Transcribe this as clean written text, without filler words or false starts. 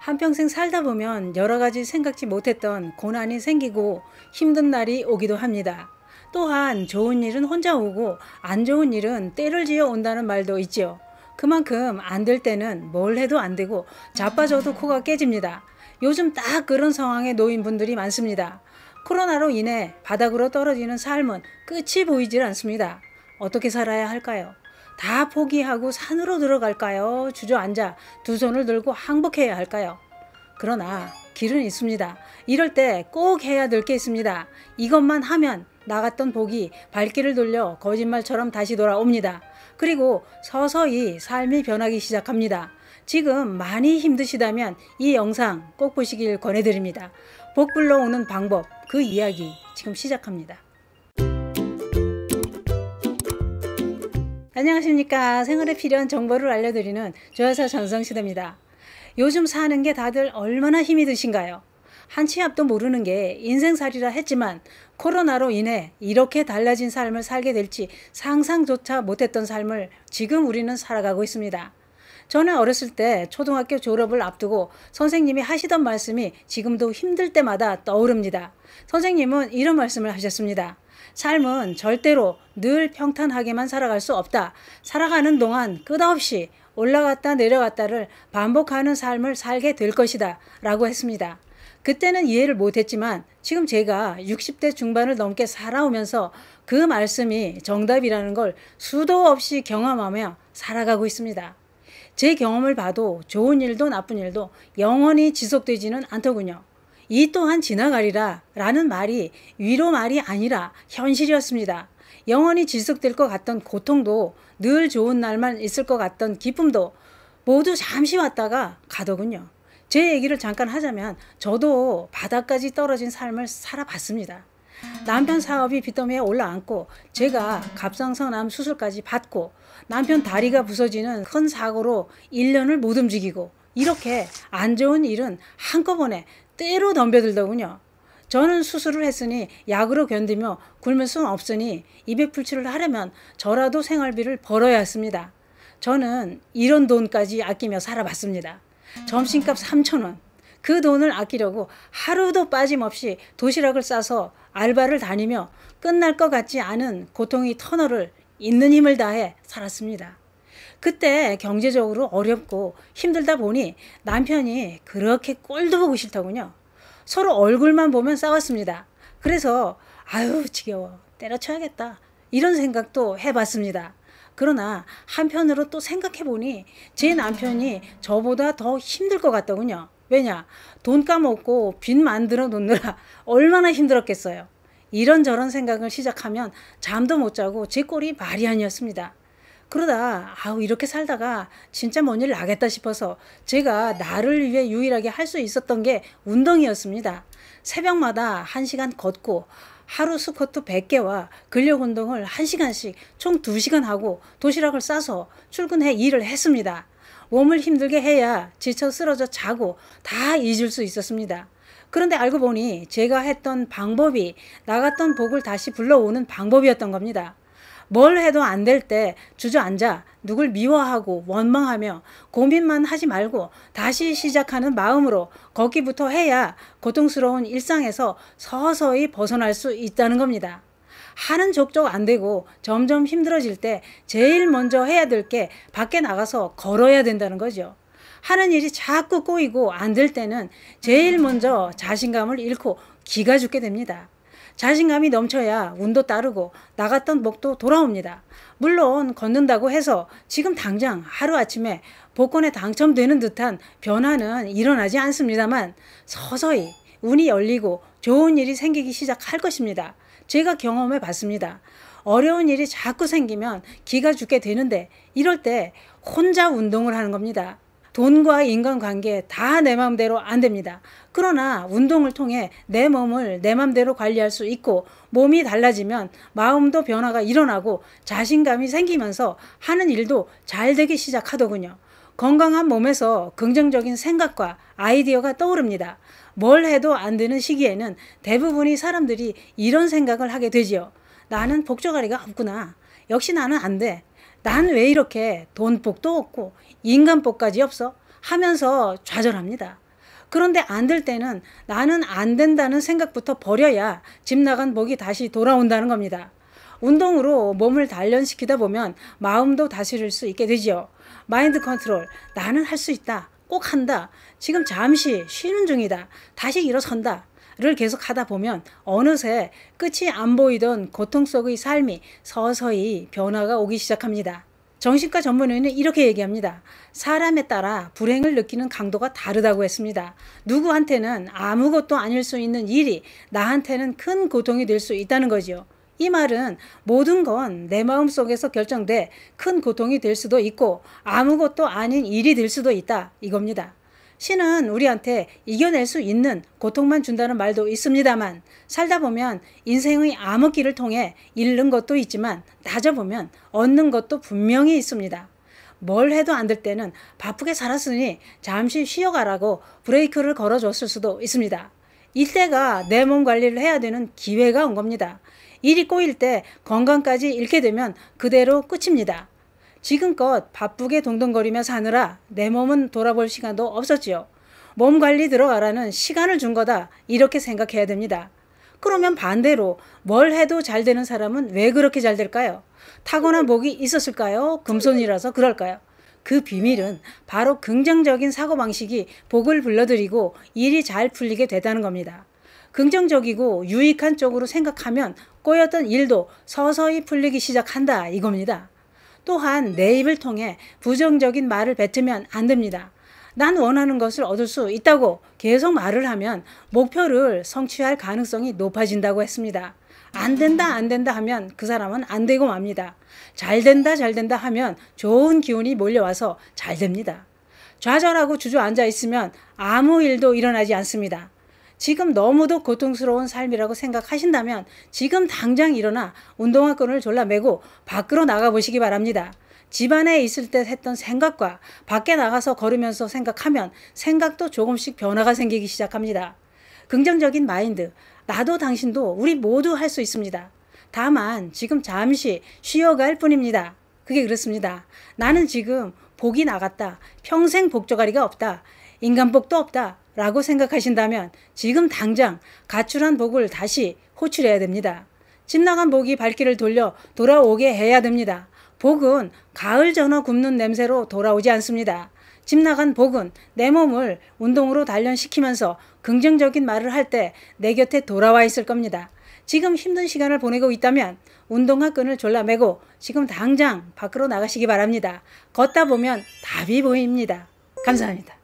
한평생 살다 보면 여러 가지 생각지 못했던 고난이 생기고 힘든 날이 오기도 합니다. 또한 좋은 일은 혼자 오고 안 좋은 일은 때를 지어 온다는 말도 있지요. 그만큼 안 될 때는 뭘 해도 안 되고 자빠져도 코가 깨집니다. 요즘 딱 그런 상황에 놓인 분들이 많습니다. 코로나로 인해 바닥으로 떨어지는 삶은 끝이 보이질 않습니다. 어떻게 살아야 할까요? 다 포기하고 산으로 들어갈까요? 주저앉아 두 손을 들고 항복해야 할까요? 그러나 길은 있습니다. 이럴 때 꼭 해야 될 게 있습니다. 이것만 하면 나갔던 복이 발길을 돌려 거짓말처럼 다시 돌아옵니다. 그리고 서서히 삶이 변하기 시작합니다. 지금 많이 힘드시다면 이 영상 꼭 보시길 권해드립니다. 복 불러오는 방법, 그 이야기 지금 시작합니다. 안녕하십니까. 생활에 필요한 정보를 알려드리는 조여사 전성시대입니다. 요즘 사는 게 다들 얼마나 힘이 드신가요? 한 치 앞도 모르는 게 인생살이라 했지만 코로나로 인해 이렇게 달라진 삶을 살게 될지 상상조차 못했던 삶을 지금 우리는 살아가고 있습니다. 저는 어렸을 때 초등학교 졸업을 앞두고 선생님이 하시던 말씀이 지금도 힘들 때마다 떠오릅니다. 선생님은 이런 말씀을 하셨습니다. 삶은 절대로 늘 평탄하게만 살아갈 수 없다. 살아가는 동안 끝없이 올라갔다 내려갔다를 반복하는 삶을 살게 될 것이다 라고 했습니다. 그때는 이해를 못했지만 지금 제가 60대 중반을 넘게 살아오면서 그 말씀이 정답이라는 걸 수도 없이 경험하며 살아가고 있습니다. 제 경험을 봐도 좋은 일도 나쁜 일도 영원히 지속되지는 않더군요. 이 또한 지나가리라 라는 말이 위로 말이 아니라 현실이었습니다. 영원히 지속될 것 같던 고통도 늘 좋은 날만 있을 것 같던 기쁨도 모두 잠시 왔다가 가더군요. 제 얘기를 잠깐 하자면 저도 바닥까지 떨어진 삶을 살아봤습니다. 남편 사업이 빚더미에 올라앉고 제가 갑상선암 수술까지 받고 남편 다리가 부서지는 큰 사고로 1년을 못 움직이고 이렇게 안 좋은 일은 한꺼번에 때로 덤벼들더군요. 저는 수술을 했으니 약으로 견디며 굶을 수는 없으니 200풀칠을 하려면 저라도 생활비를 벌어야 했습니다. 저는 이런 돈까지 아끼며 살아봤습니다. 점심값 3,000원. 그 돈을 아끼려고 하루도 빠짐없이 도시락을 싸서 알바를 다니며 끝날 것 같지 않은 고통의 터널을 있는 힘을 다해 살았습니다. 그때 경제적으로 어렵고 힘들다 보니 남편이 그렇게 꼴도 보기 싫더군요. 서로 얼굴만 보면 싸웠습니다. 그래서 아유 지겨워 때려쳐야겠다 이런 생각도 해봤습니다. 그러나 한편으로 또 생각해보니 제 남편이 저보다 더 힘들 것 같더군요. 왜냐? 돈 까먹고 빚 만들어 놓느라 얼마나 힘들었겠어요. 이런저런 생각을 시작하면 잠도 못 자고 제 꼴이 말이 아니었습니다. 그러다 이렇게 살다가 진짜 뭔 일 나겠다 싶어서 제가 나를 위해 유일하게 할 수 있었던 게 운동이었습니다. 새벽마다 1시간 걷고 하루 스쿼트 100개와 근력 운동을 1시간씩 총 2시간 하고 도시락을 싸서 출근해 일을 했습니다. 몸을 힘들게 해야 지쳐 쓰러져 자고 다 잊을 수 있었습니다. 그런데 알고 보니 제가 했던 방법이 나갔던 복을 다시 불러오는 방법이었던 겁니다. 뭘 해도 안 될 때 주저앉아 누굴 미워하고 원망하며 고민만 하지 말고 다시 시작하는 마음으로 걷기부터 해야 고통스러운 일상에서 서서히 벗어날 수 있다는 겁니다. 하는 족족 안 되고 점점 힘들어질 때 제일 먼저 해야 될 게 밖에 나가서 걸어야 된다는 거죠. 하는 일이 자꾸 꼬이고 안 될 때는 제일 먼저 자신감을 잃고 기가 죽게 됩니다. 자신감이 넘쳐야 운도 따르고 나갔던 복도 돌아옵니다. 물론 걷는다고 해서 지금 당장 하루아침에 복권에 당첨되는 듯한 변화는 일어나지 않습니다만 서서히 운이 열리고 좋은 일이 생기기 시작할 것입니다. 제가 경험해 봤습니다. 어려운 일이 자꾸 생기면 기가 죽게 되는데 이럴 때 혼자 운동을 하는 겁니다. 돈과 인간관계 다 내 맘대로 안 됩니다. 그러나 운동을 통해 내 몸을 내 맘대로 관리할 수 있고 몸이 달라지면 마음도 변화가 일어나고 자신감이 생기면서 하는 일도 잘 되기 시작하더군요. 건강한 몸에서 긍정적인 생각과 아이디어가 떠오릅니다. 뭘 해도 안 되는 시기에는 대부분의 사람들이 이런 생각을 하게 되지요. 나는 복조가리가 없구나. 역시 나는 안 돼. 난 왜 이렇게 돈복도 없고 인간복까지 없어? 하면서 좌절합니다. 그런데 안 될 때는 나는 안 된다는 생각부터 버려야 집 나간 복이 다시 돌아온다는 겁니다. 운동으로 몸을 단련시키다 보면 마음도 다스릴 수 있게 되지요. 마인드 컨트롤, 나는 할 수 있다, 꼭 한다, 지금 잠시 쉬는 중이다, 다시 일어선다 를 계속 하다 보면 어느새 끝이 안 보이던 고통 속의 삶이 서서히 변화가 오기 시작합니다. 정신과 전문의는 이렇게 얘기합니다. 사람에 따라 불행을 느끼는 강도가 다르다고 했습니다. 누구한테는 아무것도 아닐 수 있는 일이 나한테는 큰 고통이 될 수 있다는 거지요. 이 말은 모든 건 내 마음속에서 결정돼 큰 고통이 될 수도 있고 아무것도 아닌 일이 될 수도 있다 이겁니다. 신은 우리한테 이겨낼 수 있는 고통만 준다는 말도 있습니다만 살다 보면 인생의 암흑기를 통해 잃는 것도 있지만 따져보면 얻는 것도 분명히 있습니다. 뭘 해도 안 될 때는 바쁘게 살았으니 잠시 쉬어가라고 브레이크를 걸어줬을 수도 있습니다. 이때가 내 몸 관리를 해야 되는 기회가 온 겁니다. 일이 꼬일 때 건강까지 잃게 되면 그대로 끝입니다. 지금껏 바쁘게 동동거리며 사느라 내 몸은 돌아볼 시간도 없었지요. 몸 관리 들어가라는 시간을 준 거다 이렇게 생각해야 됩니다. 그러면 반대로 뭘 해도 잘 되는 사람은 왜 그렇게 잘 될까요? 타고난 복이 있었을까요? 금손이라서 그럴까요? 그 비밀은 바로 긍정적인 사고방식이 복을 불러들이고 일이 잘 풀리게 되다는 겁니다. 긍정적이고 유익한 쪽으로 생각하면 꼬였던 일도 서서히 풀리기 시작한다 이겁니다. 또한 내 입을 통해 부정적인 말을 뱉으면 안 됩니다. 난 원하는 것을 얻을 수 있다고 계속 말을 하면 목표를 성취할 가능성이 높아진다고 했습니다. 안 된다 안 된다 하면 그 사람은 안 되고 맙니다. 잘 된다 잘 된다 하면 좋은 기운이 몰려와서 잘 됩니다. 좌절하고 주저앉아 있으면 아무 일도 일어나지 않습니다. 지금 너무도 고통스러운 삶이라고 생각하신다면 지금 당장 일어나 운동화끈을 졸라매고 밖으로 나가보시기 바랍니다. 집안에 있을 때 했던 생각과 밖에 나가서 걸으면서 생각하면 생각도 조금씩 변화가 생기기 시작합니다. 긍정적인 마인드, 나도 당신도 우리 모두 할 수 있습니다. 다만 지금 잠시 쉬어갈 뿐입니다. 그게 그렇습니다. 나는 지금 복이 나갔다, 평생 복조가리가 없다, 인간복도 없다 라고 생각하신다면 지금 당장 가출한 복을 다시 호출해야 됩니다. 집 나간 복이 발길을 돌려 돌아오게 해야 됩니다. 복은 가을 전어 굽는 냄새로 돌아오지 않습니다. 집 나간 복은 내 몸을 운동으로 단련시키면서 긍정적인 말을 할 때 내 곁에 돌아와 있을 겁니다. 지금 힘든 시간을 보내고 있다면 운동화 끈을 졸라매고 지금 당장 밖으로 나가시기 바랍니다. 걷다 보면 답이 보입니다. 감사합니다.